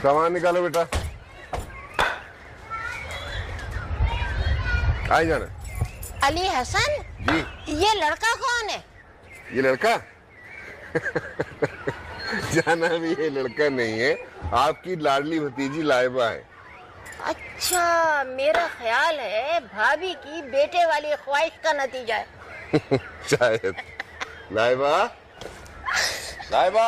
सामान निकालो बेटा। आ जाना। अली हसन जी। ये लड़का कौन है? ये लड़का जाना भी ये लड़का नहीं है, आपकी लाडली भतीजी लाइबा है। अच्छा, मेरा ख्याल है भाभी की बेटे वाली ख्वाहिश का नतीजा है। शायद। लाइबा, लाइबा।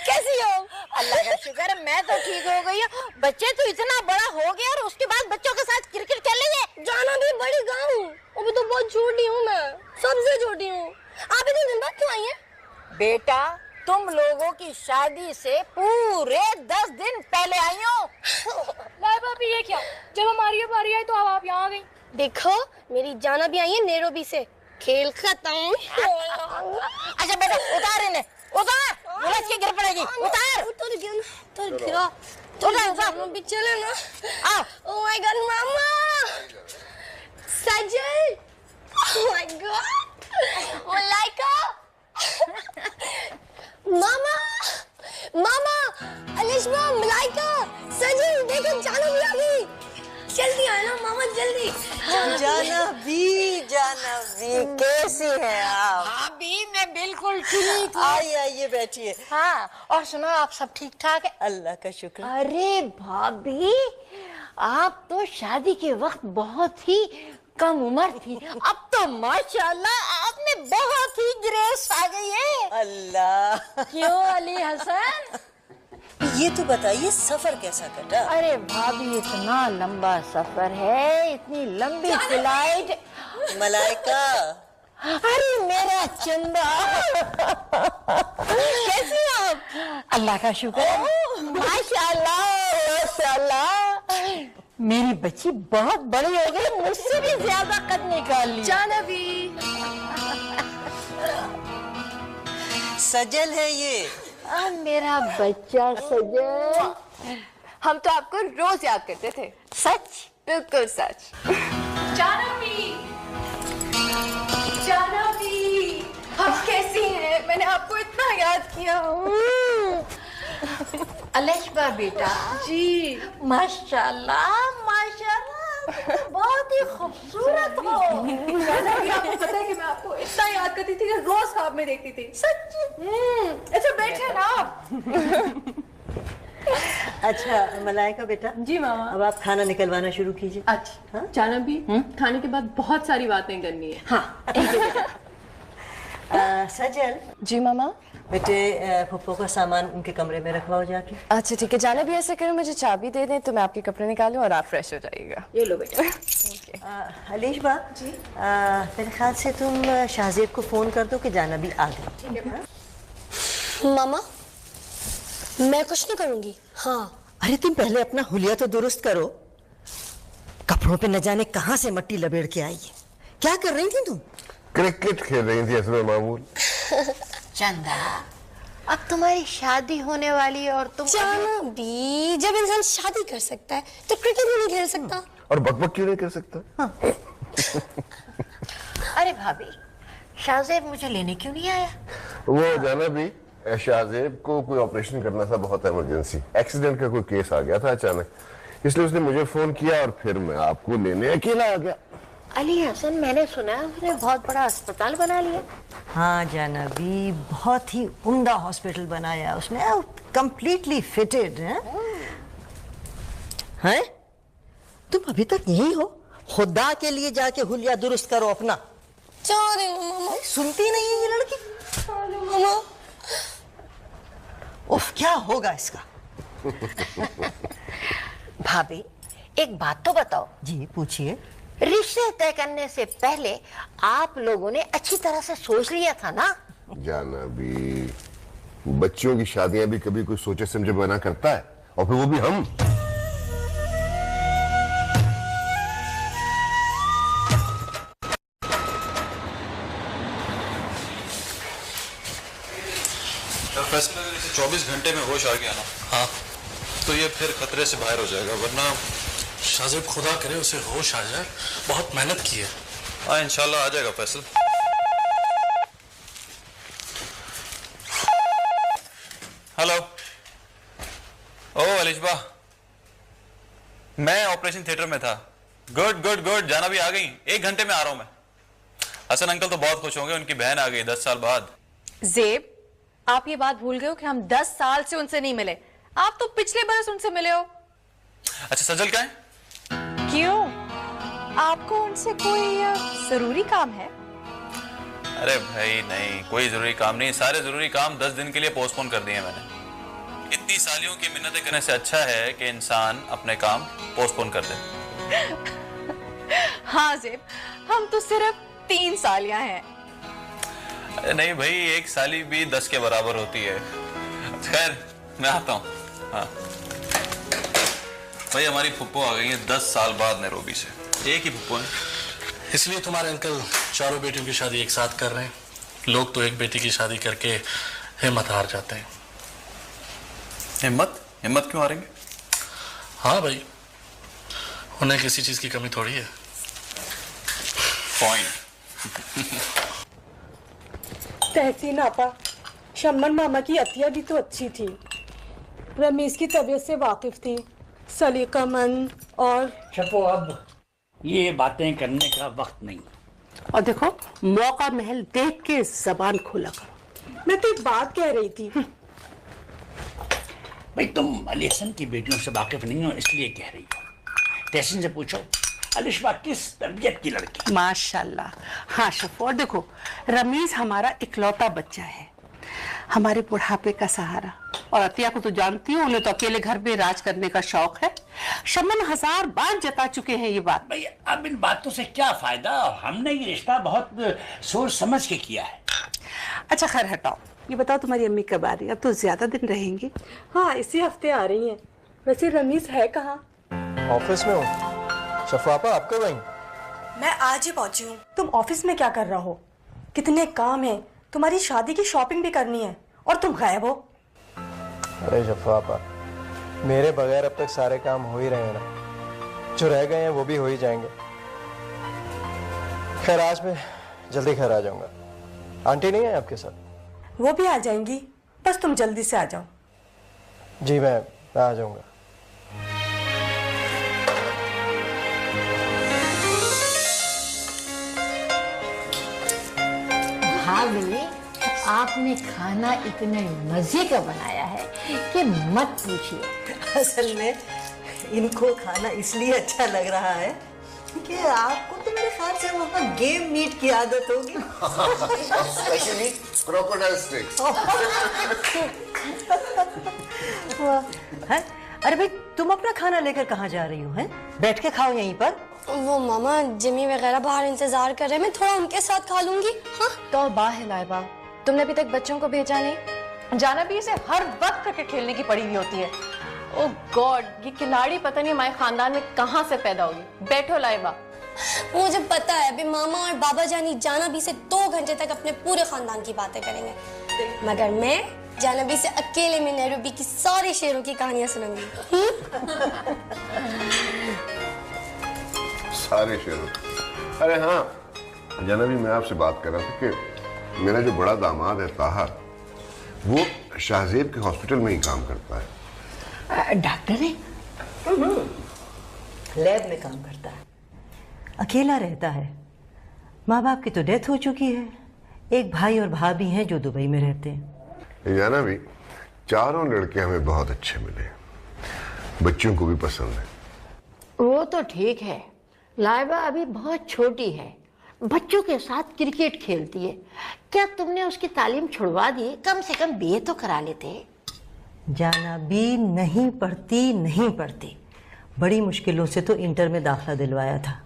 कैसी हो? अल्लाह का शुक्र है मैं तो ठीक हो गई हूँ। बच्चे तो इतना बड़ा हो गया और उसके बाद बच्चों के साथ क्रिकेट खेल लीजिए। जाना भी बड़ी गाँव, अभी तो बहुत छोटी हूँ मैं, सबसे छोटी हूँ। आप इतने दिन बाद क्यों आई हैं? बेटा तुम लोगों की शादी से पूरे 10 दिन पहले आई हो। लाइबा भी ये क्या? जब हमारी बारी आई तो अब आप यहाँ आ गई। देखो मेरी जाना भी आई है नैरोबी से। खेल खत्म। अच्छा बेटा उतार इन्हें, उतार, बुलेट की गिर पड़ेगी। उतार। उतर गया ना, उतर गया। उतार भी चले ना। आओ। ओह माय गॉड मामा, Sajal. Oh my God, Malaika. मामा, मामा, अलिशमा, मलाइका, सजल, देखो जाना भी आ गई। जल्दी आना मामा, जल्दी। जानवी कैसी है आप? भाभी मैं बिल्कुल ठीक हूँ। आइए बैठिए। हाँ, और सुनो आप सब ठीक ठाक है? अल्लाह का शुक्र। अरे भाभी आप तो शादी के वक्त बहुत ही कम उम्र थी, अब तो माशाल्लाह आपने बहुत ही ग्रेस आ गई है। अल्लाह। क्यों अली हसन? ये तो बताइए सफर कैसा कटा? अरे भाभी इतना लंबा सफर है, इतनी लंबी फ्लाइट। मलाइका। अरे मेरा चंदा कैसी हो आप? अल्लाह का शुक्र है, माशाल्लाह माशाल्लाह। मेरी बच्ची बहुत बड़ी हो गई, मुझसे भी ज्यादा कद निकाल ली। जाना भी। सजल है ये। मेरा बच्चा सजल। हम तो आपको रोज याद करते थे। सच? बिल्कुल सच। जानवी, आप कैसी हैं? मैंने आपको इतना याद किया। अलिशबा बेटा जी। माशाल्लाह माशाल्लाह, बहुत ही खूबसूरत हो। जानवी, आपको पता है कि मैं आपको इतना याद करती थी कि रोज ख्वाब में देखती थी। सच? अच्छा बैठे ना आप। अच्छा मलाइका बेटा। जी मामा। अब आप खाना निकलवाना शुरू कीजिए। अच्छा जाना भी, खाने के बाद बहुत सारी बातें करनी है। हाँ। सजल। जी मामा। बेटे फुप्पो का सामान उनके कमरे में रखवाओ जाके। अच्छा ठीक है, जाना भी ऐसे करो, मुझे चाबी दे दें तो मैं आपके कपड़े निकालूं और आप फ्रेश हो जाइएगा। ये लो बेटा। अलीशबा जी, मेरे ख्याल से तुम शाहजेब को फोन कर दो कि जाना भी आ गई। मामा मैं कुछ नहीं करूंगी। हाँ। अरे तुम पहले अपना हुलिया तो दुरुस्त करो। कपड़ों पे न जाने कहां से मट्टी लपेट के आई है। क्या कर रही थी तुम? क्रिकेट खेल रही थी असर मामूल। चंदा अब तुम्हारी शादी होने वाली है और तुम जाना भी, जब इंसान शादी कर सकता है तो क्रिकेट भी नहीं खेल सकता। और बकबक क्यों नहीं कर सकता? हाँ। अरे भाभी शाहजेब मुझे लेने क्यों नहीं आया? वो जाना भी, शाहजेब को कोई ऑपरेशन करना था, बहुत इमरजेंसी, एक्सीडेंट का कोई केस आ गया था अचानक, इसलिए उसने मुझे फोन किया और फिर मैं आपको लेने अकेला आ गया। अली हसन मैंने सुना उसने बहुत बड़ा अस्पताल बना लिया। हाँ जाना भी, बहुत ही उम्दा हॉस्पिटल बनाया उसने, कंप्लीटली फिटेड है। तुम अभी तक यही हो? खुदा के लिए जाके हुलिया दुरुस्त करो अपना। मामा। सुनती नहीं है ये लड़की। मामा उफ, क्या होगा इसका? भाभी एक बात तो बताओ। जी पूछिए। रिश्ते तय करने से पहले आप लोगों ने अच्छी तरह से सोच लिया था ना? जाना भी, बच्चियों की शादियां भी कभी कोई सोचे समझे बना करता है, और फिर वो भी हम। फैसला 24 घंटे में होश आ गया ना, हाँ तो ये फिर खतरे से बाहर हो जाएगा, वरना शाहजेब खुदा करे उसे होश आ जाए, बहुत मेहनत की है। हाँ इंशाल्लाह आ जाएगा फैसल। हेलो। ओ अलिशबा, मैं ऑपरेशन थिएटर में था। गुड गुड गुड, जाना भी आ गई। 1 घंटे में आ रहा हूं मैं। हसन अंकल तो बहुत खुश होंगे, उनकी बहन आ गई 10 साल बाद। ज़ेब, आप ये बात भूल गए हो कि हम 10 साल से उनसे नहीं मिले। आप तो पिछले बरस उनसे मिले हो। अच्छा, सजल क्या है? क्यों? आपको उनसे कोई जरूरी काम है? अरे भाई नहीं, कोई जरूरी काम नहीं। सारे जरूरी काम 10 दिन के लिए पोस्टपोन कर दिए मैंने। इतनी सालियों की मिन्नतें करने से अच्छा है कि इंसान अपने काम पोस्टपोन कर दे। हाँ ज़ेब, हम तो सिर्फ 3 सालियां हैं। अरे नहीं भाई, 1 साली भी 10 के बराबर होती है। खैर, मैं आता हूँ। हाँ भाई, हमारी फुप्पो आ गई है 10 साल बाद नैरोबी से। एक ही फुप्पो है। इसलिए तुम्हारे अंकल चारों बेटियों की शादी एक साथ कर रहे हैं। लोग तो एक बेटी की शादी करके हिम्मत हार जाते हैं। हिम्मत हिम्मत क्यों हारेंगे? हाँ भाई, उन्हें किसी चीज की कमी थोड़ी है। पॉइंट। तहसीन आपा, शम्मन मामा की अतिया भी तो अच्छी थी। रमीज की तबीयत से वाकिफ थी, सलीकामंद और छपो, अब ये बातें करने का वक्त नहीं। और देखो, मौका महल देख के जबान खोला करो। मैं तो एक बात कह रही थी। भाई, तुम अली हसन की बेटियों से वाकिफ नहीं हो, इसलिए कह रही हो। तहसीन से पूछो, अलिशबा किस तबीयत की लड़की? माशाल्लाह। हाँ शफो, और देखो, रमीज हमारा इकलौता बच्चा है, हमारे बुढ़ापे का सहारा। और अतिया को तो जानती हो, उन्हें तो अकेले घर में राज करने का शौक है। शमन 1000 बार जता चुके हैं ये बात। भाई, अब इन बातों से क्या फायदा? हमने ये रिश्ता बहुत सोच समझ के किया है। अच्छा खैर हटाओ, ये बताओ तुम्हारी अम्मी कब आ रही है? अब तो ज्यादा दिन रहेंगी। हाँ, इसी हफ्ते आ रही हैं। वैसे रमीज है कहाँ? ऑफिस में हूँ। शफापा, आप कब आई? मैं आज ही पहुंची हूँ। तुम ऑफिस में क्या कर रहा हो? कितने काम हैं, तुम्हारी शादी की शॉपिंग भी करनी है और तुम गायब हो। अरे शफापा, मेरे बगैर अब तक सारे काम हो ही रहे हैं ना। जो रह गए हैं वो भी हो ही जाएंगे। खैर, आज मैं जल्दी घर आ जाऊंगा। आंटी नहीं है आपके साथ? वो भी आ जाएंगी, बस तुम जल्दी से आ जाओ। जी, मैं आ जाऊंगा। हाँ मिली, आपने खाना इतने मजे का बनाया है कि मत पूछिए। असल में इनको खाना इसलिए अच्छा लग रहा है कि आपको तो मेरे ख्याल से वहाँ गेम मीट की आदत होगी। Specially crocodile sticks. है? अरे भाई, तुम अपना खाना लेकर कहाँ जा रही हो? हैं? बैठ के खाओ यहीं पर। वो मामा जिमी वगैरह बाहर इंतजार कर रहे हैं, मैं थोड़ा उनके साथ खा लूंगी। हाँ? तो बाह है लाइबा, तुमने अभी तक बच्चों को भेजा नहीं। जाना भी इसे हर वक्त क्रिकेट खेलने की पड़ी हुई होती है। ओह गॉड, ये खिलाड़ी पता नहीं हमारे खानदान में कहाँ से पैदा होगी। बैठो लाइबा। मुझे पता है, अभी मामा और बाबा जानी जानाबी से 2 घंटे तक अपने पूरे खानदान की बातें करेंगे, मगर मैं जानाबी से अकेले में नैरोबी की सारे शेरों की कहानियां सुनूंगी। सारे शेरों। अरे हाँ जानवी, मैं आपसे बात कर रहा था कि मेरा जो बड़ा दामाद है ताहा, वो शाहजेब के हॉस्पिटल में ही काम करता है। डॉक्टर है? लैब में काम करता है, अकेला रहता है। माँ बाप की तो डेथ हो चुकी है। एक भाई और भाभी हैं जो दुबई में रहते हैं। जानवी, चारों लड़के हमें बहुत अच्छे मिले, बच्चों को भी पसंद है। वो तो ठीक है, लाइबा अभी बहुत छोटी है, बच्चों के साथ क्रिकेट खेलती है। क्या तुमने उसकी तालीम छुड़वा दी? कम से कम बीए तो करा लेते। जानाबी नहीं पढ़ती। बड़ी मुश्किलों से तो इंटर में दाखिला दिलवाया था।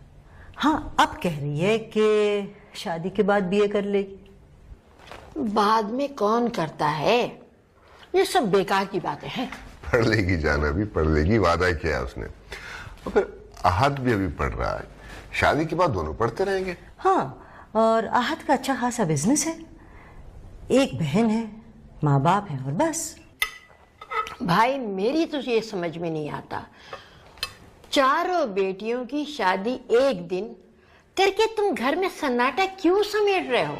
हाँ, अब कह रही है कि शादी के बाद बीए कर लेगी। बाद में कौन करता है? ये सब बेकार की बातें हैं। पढ़ लेगी जानवी, पढ़ लेगी, वादा किया है उसने। और फिर आहद भी अभी पढ़ रहा है, शादी के बाद दोनों पढ़ते रहेंगे। हाँ, और आहद का अच्छा खासा बिजनेस है, एक बहन है, माँ बाप है, और बस। भाई मेरी तो ये समझ में नहीं आता, चारों बेटियों की शादी एक दिन करके तुम घर में सन्नाटा क्यों समेट रहे हो?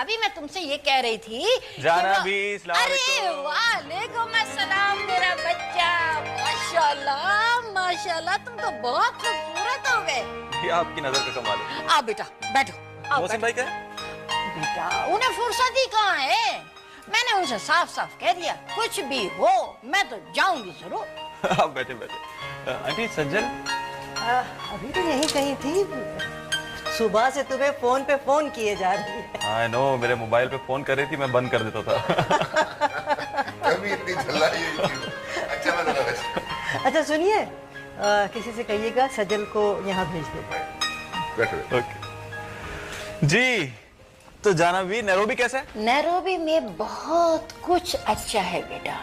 अभी मैं तुमसे ये कह रही थी जाना भी, अरे वालेकुम अस्सलाम मेरा बच्चा, माशाल्लाह माशाल्लाह, तुम तो बहुत खूबसूरत हो गए। ये आपकी नजर का कमाल है। आओ बेटा बैठो। मोहसिन भाई क्या है? बेटा उन्हें फुर्सत ही कहाँ है, मैंने उनसे साफ साफ कह दिया कुछ भी हो मैं तो जाऊंगी जरूर। आप बैठे बैठे। आंटी सज्जन अभी तो यहीं कहीं थी, सुबह से तुम्हें फोन पे फोन किए जा रही है। आई नो, मेरे मोबाइल पे फोन कर रही थी, मैं बंद कर देता था। कभी इतनी झल्लाई हुई थी। अच्छा मैं जरा वैसे अच्छा सुनिए, किसी से कहिएगा सजल को यहाँ भेज दे। बैठो। ओके जी, तो जाना भी नैरोबी कैसा है? नैरोबी में बहुत कुछ अच्छा है बेटा,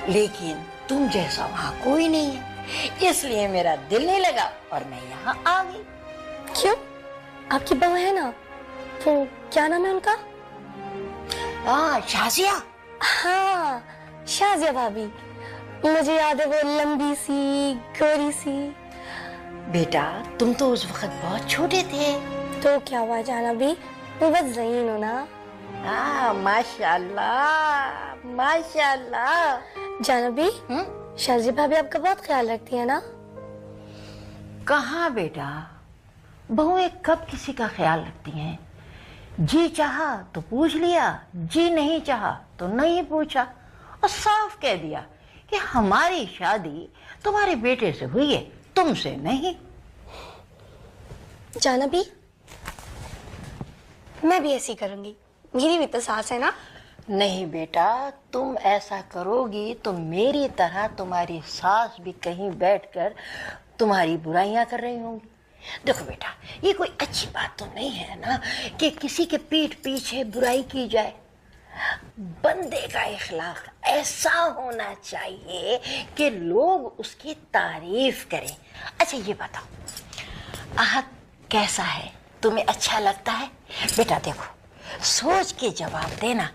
लेकिन तुम जैसा वहाँ कोई नहीं है, इसलिए मेरा दिल नहीं लगा और मैं यहाँ आ गई। क्यों? आपकी बहू है ना, तो क्या नाम है उनका? शाजिया। हाँ, शाजिया भाभी। मुझे याद है, वो लंबी सी गोरी सी। बेटा तुम तो उस वक्त बहुत छोटे थे। तो क्या हुआ जाना भी, वो बस ज़हीन हो ना। माशाल्लाह माशाल्लाह। जाना भी, शाजिया भाभी आपका बहुत ख्याल रखती है ना? कहाँ बेटा, बहुएं कब किसी का ख्याल रखती हैं? जी चाहा तो पूछ लिया, जी नहीं चाहा तो नहीं पूछा, और साफ कह दिया कि हमारी शादी तुम्हारे बेटे से हुई है, तुमसे नहीं। जाना भी, मैं भी ऐसी करूंगी, मेरी भी तो सास है ना। नहीं बेटा, तुम ऐसा करोगी तो मेरी तरह तुम्हारी सास भी कहीं बैठकर तुम्हारी बुराइयां कर रही होंगी। देखो बेटा, ये कोई अच्छी बात तो नहीं है ना कि किसी के पीठ पीछे बुराई की जाए। बंदे का इखलाक ऐसा होना चाहिए कि लोग उसकी तारीफ करें। अच्छा ये बताओ, आहत कैसा है, तुम्हें अच्छा लगता है? बेटा देखो, सोच के जवाब देना,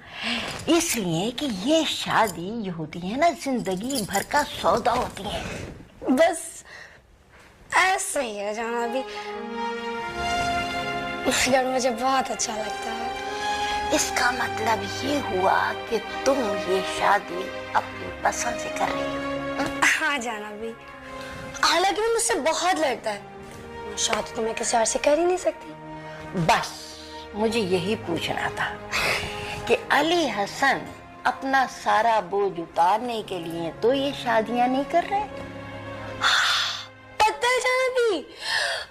इसलिए कि ये शादी जो होती है ना, जिंदगी भर का सौदा होती है। बस ऐसे ही है जाना भी, मगर मुझे बहुत अच्छा लगता है। इसका मतलब ये हुआ कि तुम ये शादी अपनी पसंद से कर रही हो। हाँ जाना भी, हालांकि वो मुझसे बहुत लड़ता है, शादी तो मैं किसी और से कर ही नहीं सकती। बस मुझे यही पूछना था कि अली हसन अपना सारा बोझ उतारने के लिए तो ये शादियां नहीं कर रहे। पता है जाना भी,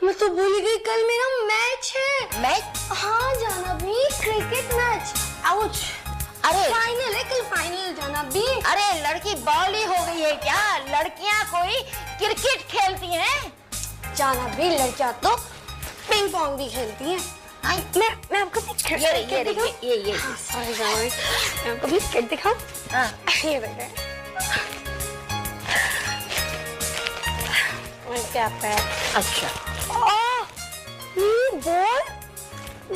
मैं तो भूल गई, कल मेरा मैच है। मैच? हाँ जाना भी, क्रिकेट मैच। आउच! अरे फाइनल है कल, फाइनल जाना भी। अरे लड़की बॉली हो गई है क्या? लड़कियां कोई क्रिकेट खेलती हैं? जाना भी, लड़कियां तो पिंग पोंग भी खेलती हैं। मैं आपको भी क्रिकेट दिखाऊं? ये सॉरी जाना भी, मैं आपको भी क्रिकेट दिखाऊं? हाँ ये देखिए, क्या पैर। अच्छा ये बॉल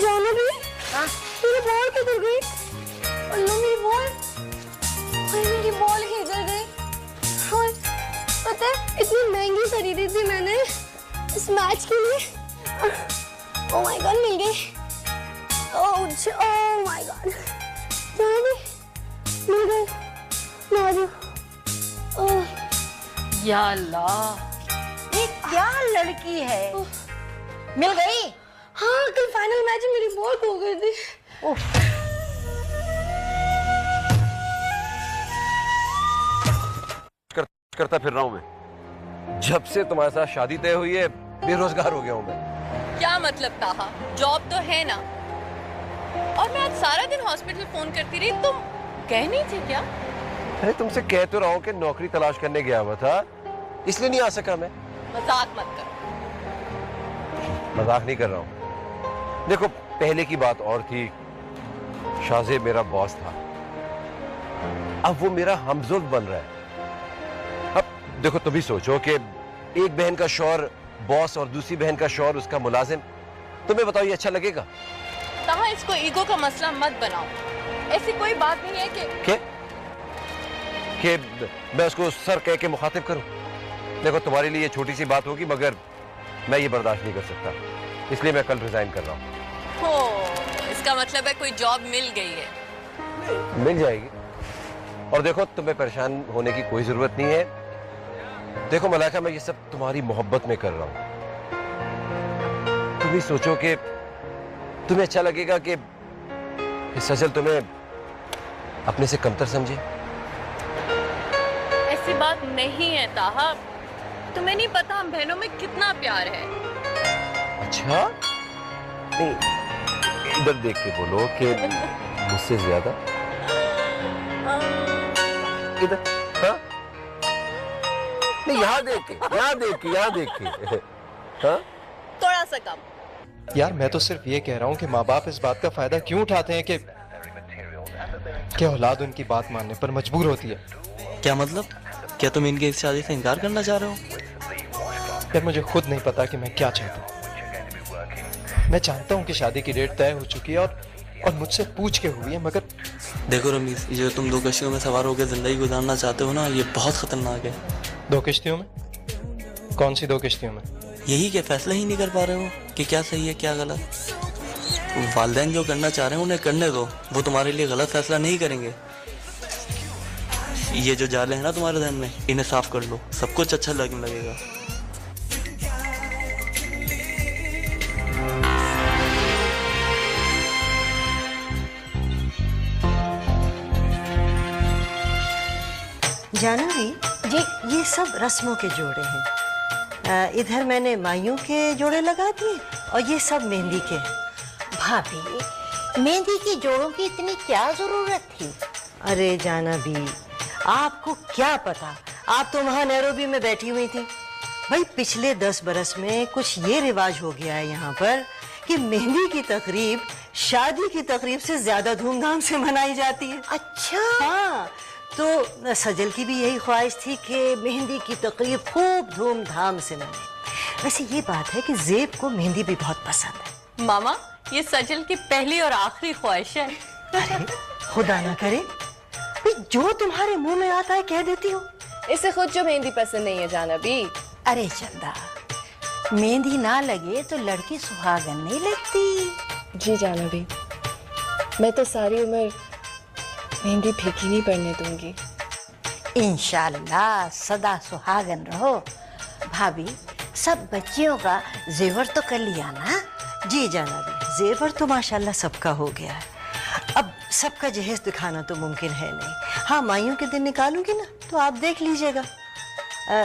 जाना भी, हाँ मेरी बॉल किधर गई? अल्लाह मेरी बॉल, मेरी बॉल किधर गई? पता है इतनी महंगी खरीदी थी मैंने इस मैच के लिए। ओह माय गॉड, मिल गई। ओह माय गॉड, जाना भी मिल गई। ना जाओ। या अल्लाह, ये क्या लड़की है? मिल गई? हाँ, कल फाइनल मैच में मेरी बॉल खो गई थी। करता फिर रहा हूँ मैं, जब से तुम्हारे साथ शादी तय हुई है बेरोजगार हो गया हूँ मैं। क्या मतलब ताहा, जॉब तो है ना? और मैं आज सारा दिन हॉस्पिटल फोन करती रही, तुम कह नहीं थे क्या? अरे तुमसे कह तो रहा हूँ कि नौकरी तलाश करने गया हुआ था, इसलिए नहीं आ सका मैं। मजाक मत करो। मजाक नहीं कर रहा हूँ। देखो पहले की बात और थी, शाहजेब मेरा बॉस था, अब वो मेरा हमजुल्फ बन रहा है। अब देखो तुम ही सोचो कि एक बहन का शौहर बॉस और दूसरी बहन का शौहर उसका मुलाजिम, तुम्हें बताओ ये अच्छा लगेगा? ताहा, इसको ईगो का मसला मत बनाओ, ऐसी कोई बात नहीं है कि मैं उसको सर कह के मुखातिब करूं। देखो तुम्हारे लिए ये छोटी सी बात होगी, मगर मैं ये बर्दाश्त नहीं कर सकता, इसलिए मैं कल रिजाइन कर रहा हूँ। हो, इसका मतलब है कोई जॉब मिल गई है। मिल जाएगी। और देखो, तुम्हें परेशान होने की कोई जरूरत नहीं है। देखो मलाइका, मैं ये सब तुम्हारी मोहब्बत में कर रहा हूं। तुम ही सोचो कि तुम्हें अच्छा लगेगा कि सजल तुम्हें अपने से कमतर समझे? ऐसी बात नहीं है ताहा, तुम्हें नहीं पता हम बहनों में कितना प्यार है। अच्छा, नहीं, इधर देख के बोलो कि मुझसे ज्यादा। इधर, हाँ? नहीं, यहाँ देख के, यहाँ देख के, यहाँ देख के, हाँ? थोड़ा सा कम। यार मैं तो सिर्फ ये कह रहा हूँ कि माँ बाप इस बात का फायदा क्यों उठाते हैं कि औलाद उनकी बात मानने पर मजबूर होती है। क्या मतलब? क्या तुम इनकी इस शादी से इनकार करना चाह रहे हो? यार मुझे खुद नहीं पता कि मैं क्या चाहता हूँ। मैं जानता हूँ कि शादी की डेट तय हो चुकी है और मुझसे पूछ के हुई है, मगर देखो रमीज, ये जो तुम 2 कश्तियों में सवार होकर जिंदगी गुजारना चाहते हो ना, ये बहुत खतरनाक है। 2 किश्तियों में? कौन सी 2 किश्तियों में? यही क्या फैसला ही नहीं कर पा रहे हो कि क्या सही है क्या गलत? वालिदैन जो करना चाह रहे हैं उन्हें करने दो, वो तुम्हारे लिए गलत फैसला नहीं करेंगे। ये जो जाले हैं ना तुम्हारे ध्यान में, इन्हें साफ कर लो, सब कुछ अच्छा लगने लगेगा। जानवी जी, ये सब रस्मों के जोड़े हैं। इधर मैंने माइयों के जोड़े लगा दिए और ये सब मेहंदी के हैं। भाभी, मेहंदी की जोड़ों की इतनी क्या जरूरत थी? अरे जानवी, आपको क्या पता, आप तो वहाँ नैरोबी में बैठी हुई थी। भाई पिछले 10 बरस में कुछ ये रिवाज हो गया है यहाँ पर कि मेहंदी की तकरीब शादी की तकरीब से ज्यादा धूमधाम से मनाई जाती है। अच्छा। हाँ, तो सजल की भी यही ख्वाहिश थी कि मेहंदी की तकरीब खूब धूमधाम से मने। वैसे ये बात है कि ज़ेब को मेहंदी भी बहुत पसंद है। मामा, ये सजल की पहली और आखिरी ख्वाहिश है। अरे खुदा ना करे, जो तुम्हारे मुंह में आता है कह देती हो। इसे खुद जो मेहंदी पसंद नहीं है जानवी। अरे चंदा, मेहंदी ना लगे तो लड़की सुहागन नहीं लगती। जी जानवी, मैं तो सारी उम्र मेहंदी फीकी नहीं पड़ने दूंगी। इंशाल्लाह सदा सुहागन रहो। भाभी, सब बच्चियों का जेवर तो कर लिया ना? जी जानवी, जेवर तो माशाल्लाह सबका हो गया है। अब सबका जहेज दिखाना तो मुमकिन है नहीं। हाँ, माइयों के दिन निकालूंगी ना तो आप देख लीजिएगा।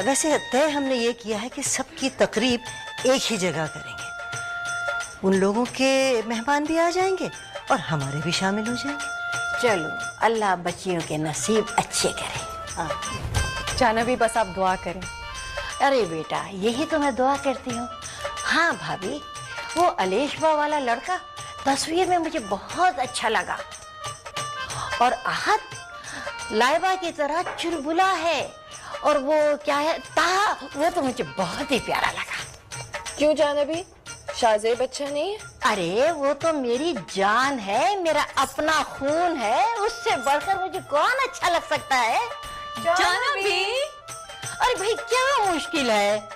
वैसे तय हमने ये किया है कि सबकी तकरीब एक ही जगह करेंगे। उन लोगों के मेहमान भी आ जाएंगे और हमारे भी शामिल हो जाएंगे। चलो, अल्लाह बच्चियों के नसीब अच्छे करे। हाँ जानवी, बस आप दुआ करें। अरे बेटा, यही तो मैं दुआ करती हूँ। हाँ भाभी, वो अलेशबा वाला लड़का तस्वीर में मुझे बहुत अच्छा लगा और आहत लाइबा की तरह चुलबुला है। और वो क्या है, ताहा, वो तो मुझे बहुत ही प्यारा लगा। क्यों जानवी, शाहजेब अच्छा नहीं है? अरे वो तो मेरी जान है, मेरा अपना खून है, उससे बढ़कर मुझे कौन अच्छा लग सकता है? जानवी, अरे भाई क्या मुश्किल है?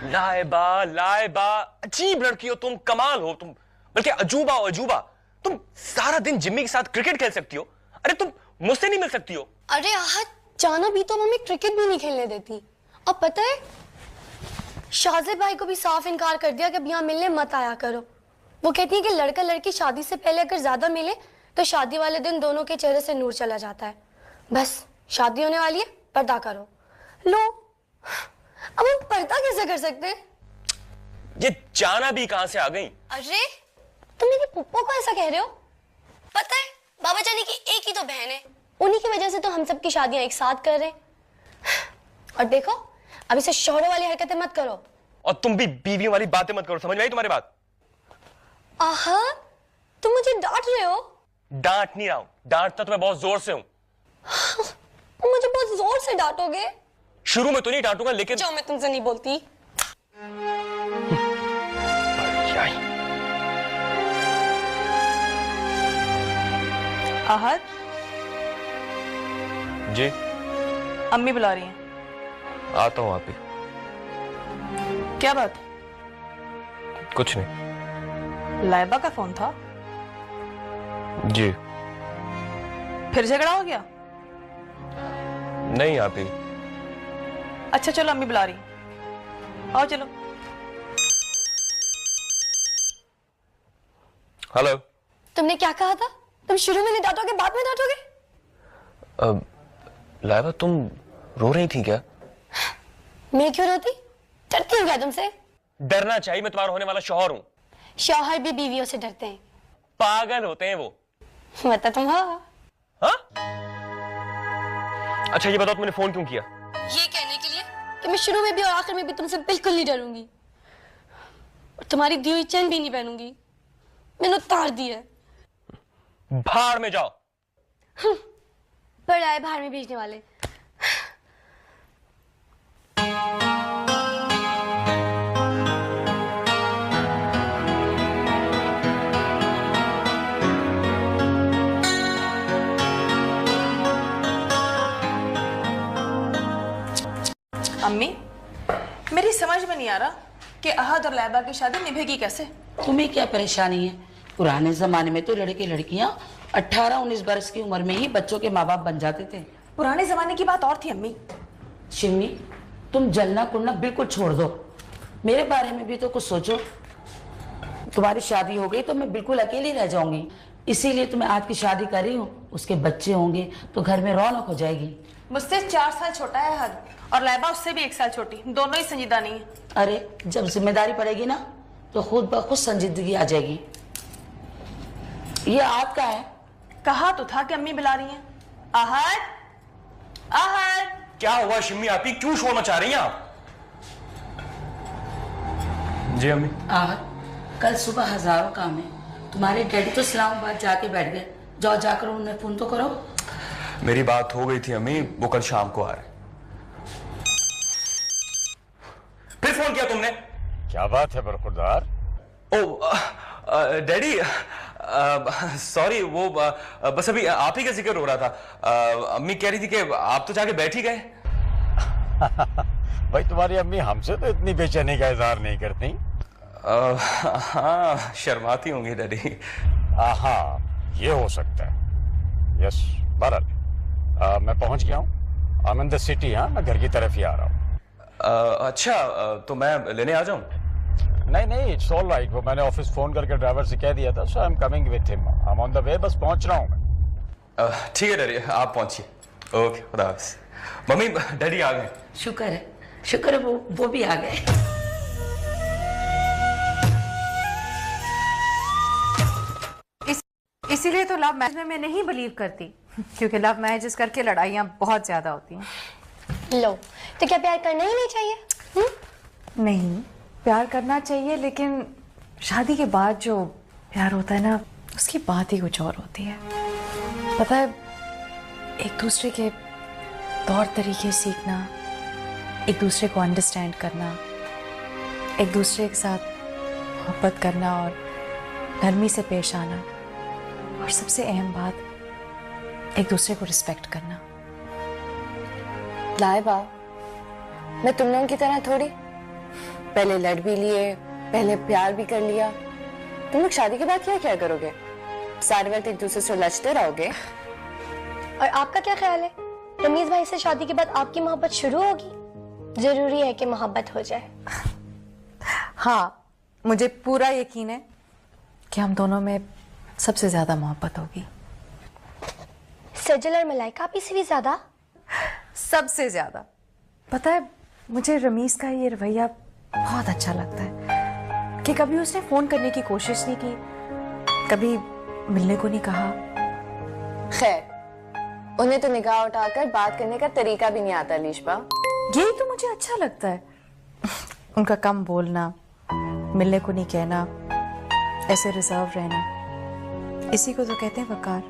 लाइबा, लाइबा, अजीब लड़की हो तुम, कमाल हो तुम, बल्कि अजूबा हो अजूबा। तुम सारा दिन जिम्मी के साथ क्रिकेट खेल सकती हो, अरे तुम मुझसे नहीं मिल सकती हो? अरे आहत, जाना भी तो मम्मी क्रिकेट भी नहीं खेलने देती। अब पता है, शाहजेब भाई को भी साफ इनकार कर दिया कि अब यहाँ मिलने मत आया करो। वो कहती है कि लड़का लड़की शादी से पहले अगर ज्यादा मिले तो शादी वाले दिन दोनों के चेहरे से नूर चला जाता है। बस शादी होने वाली है, पर्दा करो। लो, अब हम पर्दा कैसे कर सकते हैं? ये जाना भी कहां से आ गई? अरे तुम मेरी पुप्पो को ऐसा कह रहे हो? पता है, बाबा जानी की एक ही तो बहन है, उन्हीं की वजह से तो हम सबकी शादियां एक साथ कर रहे हैं। और देखो, अब इसे शौहरों वाली हरकतें मत करो। और तुम भी बीवियों वाली बातें मत करो, समझ में आई तुम्हारी बात? आहा, तुम मुझे डांट रहे हो? डांट नहीं रहा हूं, डांटता तो मैं बहुत जोर से हूं। तुम मुझे बहुत जोर से डांटोगे? शुरू में तो नहीं डांटूंगा, लेकिन जो मैं तुमसे नहीं बोलती। आहत जी, अम्मी बुला रही हैं। आता हूं आप ही। क्या बात? कुछ नहीं। लाइबा का फोन था? जी। फिर झगड़ा हो गया? नहीं आप ही। अच्छा चलो, अम्मी बुला रही, आओ चलो। हेलो। तुमने क्या कहा था? तुम शुरू में नहीं डांटोगे, बाद में डांटोगे? लाइबा तुम रो रही थी क्या? मैं क्यों रोती? डरती हूँ क्या तुमसे? डरना चाहिए, मैं तुम्हारा होने वाला शौहर हूँ। शौहर भी बीवियों से डरते हैं। पागल होते हैं वो। मतलब तुम हो? हाँ? अच्छा ये बताओ तुमने फोन क्यों किया? ये कहने के लिए कि मैं शुरू में भी और आखिर में भी तुमसे बिल्कुल नहीं डरूंगी और तुम्हारी दी हुई चैन भी नहीं पहनूंगी। मैंने उतार दी है। भाड़ में जाओ। बड़ा है भाड़ में भेजने वाले। अम्मी, मेरी समझ में नहीं आ रहा कि अहद और लाइबा की शादी निभेगी कैसे? तुम्हें क्या परेशानी है? पुराने जमाने में तो लड़के लड़कियां 18-19 बरस की उम्र में ही बच्चों के माँ बाप बन जाते थे। पुराने जमाने की बात और थी अम्मी। शिवनी, तुम जलना कुड़ना बिल्कुल छोड़ दो। मेरे बारे में भी तो कुछ सोचो। तुम्हारी शादी हो गई तो मैं बिल्कुल अकेली रह जाऊंगी, इसीलिए तो मैं आज की शादी कर रही हूँ। उसके बच्चे होंगे तो घर में रौनक हो जाएगी। मुझसे 4 साल छोटा है अहद और लाइबा उससे भी 1 साल छोटी। दोनों ही संजीदा नहीं है। अरे जब जिम्मेदारी पड़ेगी ना तो खुद ब खुद संजीदगी आ जाएगी। ये आपका है। कहा तो था कि अम्मी बुला रही हैं। अहद, अहद। क्या हुआ शिम्मी, आप ही क्यों शोर मचा रही हैं आप? जी अम्मी। आहत, कल सुबह हजारों काम है। तुम्हारे डैडी तो इस्लामाबाद जाके बैठ गए। जाओ जाकर उन्हें फोन तो करो। मेरी बात हो गई थी अम्मी, वो कल शाम को आ रहे। फिर फोन किया तुमने? क्या बात है बरखुरदार? ओ डैडी, सॉरी, वो बस अभी आप ही का जिक्र हो रहा था। अम्मी कह रही थी कि आप तो जाके बैठ ही गए। भाई तुम्हारी अम्मी हमसे तो इतनी बेचैनी का इजहार नहीं करती। हाँ, शर्माती होंगी डैडी। हाँ, ये हो सकता है। यस, बहरहाल मैं पहुंच गया हूँ। I am in the city. हाँ, मैं घर की तरफ ही आ रहा हूँ। अच्छा, तो मैं लेने आ जाऊँ? नहीं नहीं, इट्स ऑल राइट। वो मैंने ऑफिस फोन करके ड्राइवर से कह दिया था। So I am coming with him. I am on the way, बस पहुंच रहा हूँ मैं। ठीक है डैडी, आप पहुंचिए। ओके, खुदा हाफिज़। मम्मी, डैडी आ गए। शुक्र है वो भी आ गए। इसीलिए तो लव मैरिज में मैं नहीं बिलीव करती, क्योंकि लव मैरिजेस करके लड़ाइयाँ बहुत ज्यादा होती हैं। लो, तो क्या प्यार करना ही नहीं चाहिए? नहीं, प्यार करना चाहिए, लेकिन शादी के बाद जो प्यार होता है ना, उसकी बात ही कुछ और होती है। पता है, एक दूसरे के तौर तरीके सीखना, एक दूसरे को अंडरस्टैंड करना, एक दूसरे के साथ मोहब्बत करना और नरमी से पेश आना, और सबसे अहम बात, एक दूसरे को रिस्पेक्ट करना। लाइबा, मैं तुम लोगों की तरह थोड़ी पहले लड़ भी लिए, पहले प्यार भी कर लिया। तुम लोग शादी के बाद क्या क्या करोगे? सारे वक्त एक दूसरे से लड़ते रहोगे। और आपका क्या ख्याल है? रमीज भाई से शादी के बाद आपकी मोहब्बत शुरू होगी? जरूरी है कि मोहब्बत हो जाए। हाँ, मुझे पूरा यकीन है कि हम दोनों में सबसे ज्यादा मोहब्बत होगी। सजल और मलाइका भी से भी ज्यादा? सबसे ज्यादा। पता है, मुझे रमीज का ये रवैया बहुत अच्छा लगता है कि कभी उसने फोन करने की कोशिश नहीं की, कभी मिलने को नहीं कहा। खैर, उन्हें तो निगाह उठाकर बात करने का तरीका भी नहीं आता लिशबा। यही तो मुझे अच्छा लगता है, उनका कम बोलना, मिलने को नहीं कहना, ऐसे रिजर्व रहना। इसी को तो कहते हैं वकार।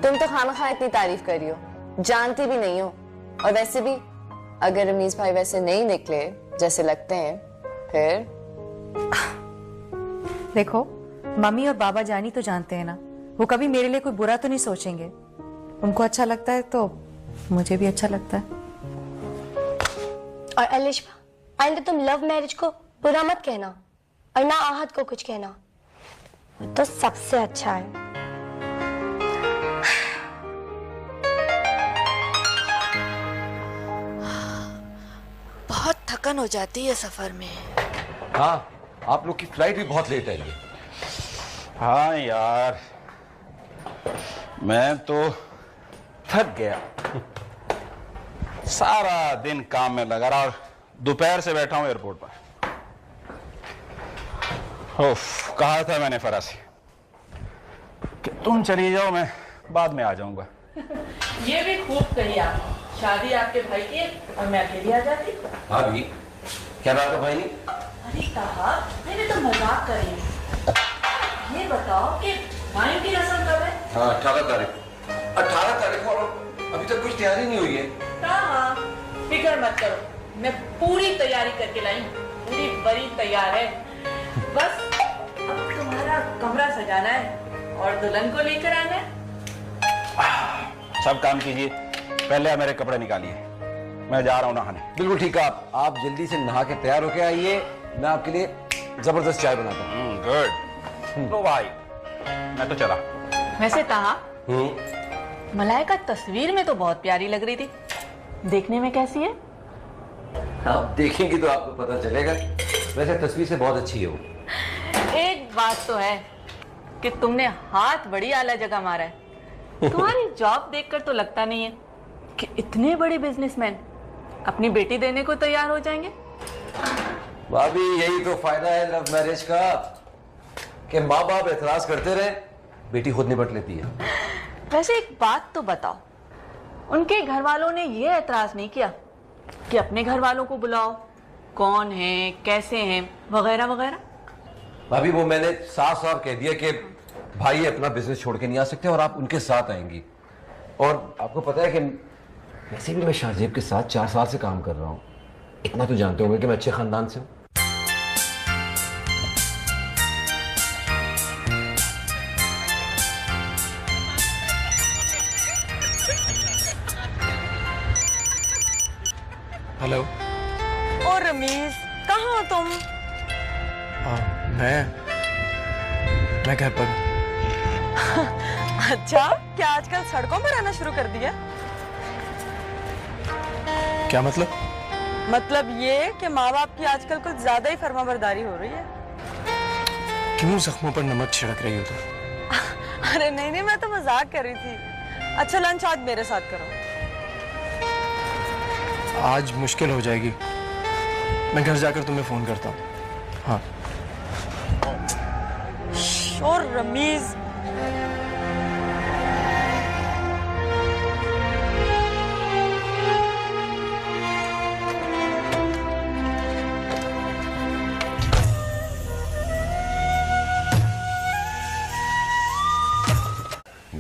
तुम तो खामखा इतनी तारीफ कर रही हो, जानती भी नहीं हो। और वैसे भी अगर रमीज भाई वैसे नहीं निकले जैसे लगते हैं, फिर देखो, मम्मी और बाबा जानी तो जानते हैं ना, वो कभी मेरे लिए कोई बुरा तो नहीं सोचेंगे। उनको अच्छा लगता है तो मुझे भी अच्छा लगता है। और अलिशबा, आइंदा तुम लव मैरिज को बुरा मत कहना। और ना आहत को कुछ कहना, तो सबसे अच्छा है। बहुत थकन हो जाती है सफर में। हाँ, आप लोग की फ्लाइट भी बहुत लेट आई है। हाँ यार, मैं तो थक गया। सारा दिन काम में लगा रहा और दोपहर से बैठा हूं एयरपोर्ट पर। उफ, कहा था मैंने फरा से कि तुम चली जाओ, मैं बाद में आ जाऊंगा। ये भी खूब कही आप, शादी आपके भाई की और मैं अकेली आ जाती। भाभी, क्या बात है भाई? नहीं, अरे कहा, मैंने तो मजाक कर रही हूँ। ये बताओ कि भाई की रस्म कब है? हाँ, 18 तारीख। 18 तारीख और अभी तक कुछ तैयारी नहीं हुई है। हाँ, फिक्र मत करो, मैं पूरी तैयारी करके लाई हूँ, पूरी बड़ी तैयार है। बस अब तुम्हारा कमरा सजाना है और दुल्हन को लेकर आना है। सब काम कीजिए, पहले आप मेरे कपड़े निकालिए, मैं जा रहा हूँ नहाने। बिल्कुल ठीक है, आप जल्दी से नहा के तैयार होके आइए, मैं आपके लिए जबरदस्त चाय बनाता हूँ। गुड। तो भाई मैं तो चला। वैसे कहा, मलाइका तस्वीर में तो बहुत प्यारी लग रही थी, देखने में कैसी है? आप देखेंगे तो आपको पता चलेगा। वैसे तस्वीर से बहुत अच्छी है वो। एक बात तो है कि तुमने हाथ बड़ी आला जगह मारा है। तुम्हारी जॉब देखकर तो लगता नहीं है कि इतने बड़े बिजनेसमैन अपनी बेटी देने को तैयार हो जाएंगे। भाभी, यही तो फायदा है लव मैरिज का कि माँ बाप एतराज करते रहे, बेटी खुद निपट लेती है। वैसे एक बात तो बताओ, उनके घर वालों ने ये ऐतराज नहीं किया कि अपने घर वालों को बुलाओ, कौन है, कैसे हैं, वगैरह वगैरह? भाभी, वो मैंने साफ साफ कह दिया कि भाई अपना बिजनेस छोड़ के नहीं आ सकते और आप उनके साथ आएंगी। और आपको पता है कि वैसे भी मैं शाहजेब के साथ 4 साल से काम कर रहा हूँ। इतना तो जानते होंगे कि मैं अच्छे खानदान से हूँ। हेलो। और रमीज, कहाँ हो तुम? मैं घर पर हूँ। अच्छा, क्या आजकल सड़कों पर आना शुरू कर दिया? क्या मतलब? मतलब ये कि माँ बाप की आजकल कुछ ज्यादा ही फर्माबरदारी हो रही है। क्यों जख्मों पर नमक छिड़क रही हो तुम? अरे नहीं नहीं, मैं तो मजाक कर रही थी। अच्छा, लंच आज मेरे साथ करो। आज मुश्किल हो जाएगी, मैं घर जाकर तुम्हें फोन करता हूँ। हाँ। और रमीज,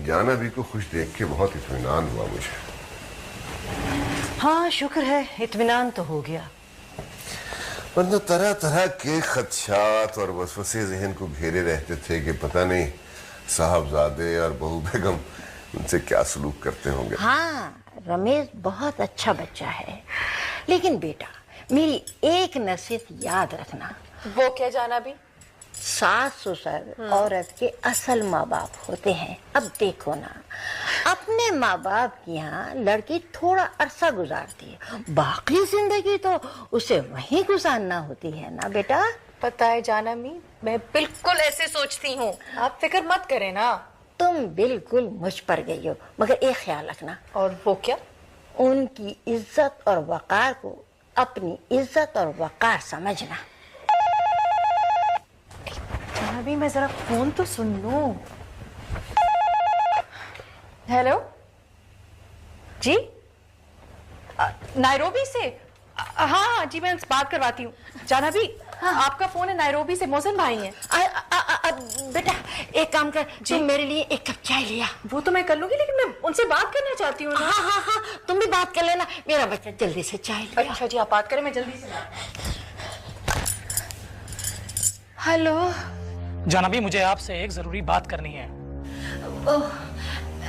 जाना भी को खुश देख के बहुत इत्मीनान हुआ मुझे। हाँ, शुक्र है, इत्मीनान तो हो गया। वरना तरह तरह के खदशात और वसवसे जहन को घेरे रहते थे कि पता नहीं साहबजादे और बहू बेगम उनसे क्या सलूक करते होंगे। हाँ, रमेश बहुत अच्छा बच्चा है, लेकिन बेटा मेरी एक नसीहत याद रखना। वो क्या जाना भी? सास ससुर औरत के असल माँ बाप होते हैं। अब देखो ना, अपने माँ बाप के यहाँ लड़की थोड़ा अरसा गुजारती है, बाकी जिंदगी तो उसे वहीं गुजारना होती है ना बेटा। पता है जाना मी, मैं बिल्कुल ऐसे सोचती हूँ, आप फिक्र मत करें ना। तुम बिल्कुल मुझ पर गई हो, मगर एक ख्याल रखना। और वो क्या? उनकी इज्जत और वकार को अपनी इज्जत और वकार समझना। अभी मैं जरा फोन तो सुन लूं। हेलो जी, नायरोबी से? हाँ जी, मैं बात करवाती हूँ। जाना भी, हाँ, आपका फोन है नायरोबी से, मोहसिन भाई हैं। बेटा एक काम कर, तुम मेरे लिए एक कप चाय लिया। वो तो मैं कर लूंगी, लेकिन मैं उनसे बात करना चाहती हूँ। हाँ हाँ हाँ, तुम भी बात कर लेना। मेरा बच्चा जल्दी से चाय लिया। अच्छा जी, आप बात करें, मैं जल्दी से। हेलो जानबी, मुझे आपसे एक जरूरी बात करनी है।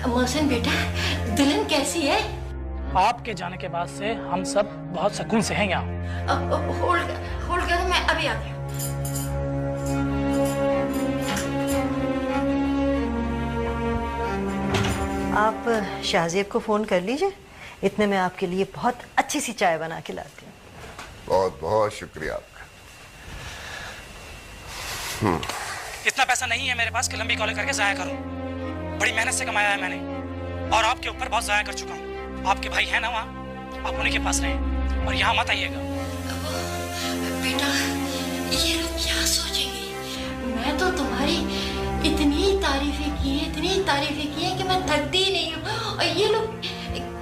मोहसिन बेटा, दुल्हन कैसी है? आपके जाने के बाद से हम सब बहुत सुकून से हैं यहाँ। होल्ड करो, मैं अभी आती हूँ। आप शाहजेब को फ़ोन कर लीजिए, इतने में आपके लिए बहुत अच्छी सी चाय बना के लाती हूँ। बहुत बहुत शुक्रिया आपका। इतना पैसा नहीं है मेरे पास कि लंबी कॉलें करके जाया करूं। बड़ी मेहनत से कमाया है मैंने और आपके ऊपर बहुत जाया कर चुका हूं। आपके भाई हैं ना वहाँ, आप उन्हीं के पास रहें और यहाँ मत आइएगा। बेटा ये लोग क्या सोचेंगे? मैं तो तुम्हारी इतनी तारीफें की है कि मैं थकती ही नहीं हूँ, और ये लोग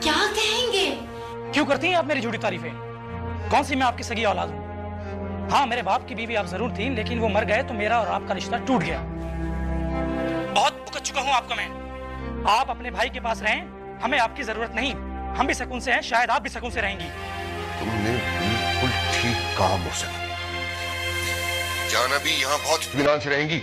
क्या कहेंगे? क्यों करती हैं आप मेरी झूठी तारीफें? कौन सी मैं आपकी सगी औलाद हूँ? हाँ, मेरे बाप की बीवी आप जरूर थी, लेकिन वो मर गए तो मेरा और आपका रिश्ता टूट गया। बहुत भुगत चुका हूँ आपको मैं। आप अपने भाई के पास रहें, हमें आपकी जरूरत नहीं। हम भी सुकून से हैं, शायद आप भी सुकून से रहेंगी। तुमने बिल्कुल ठीक कहा मुझसे। जाना भी यहाँ बहुत इत्मीनान से रहेंगी।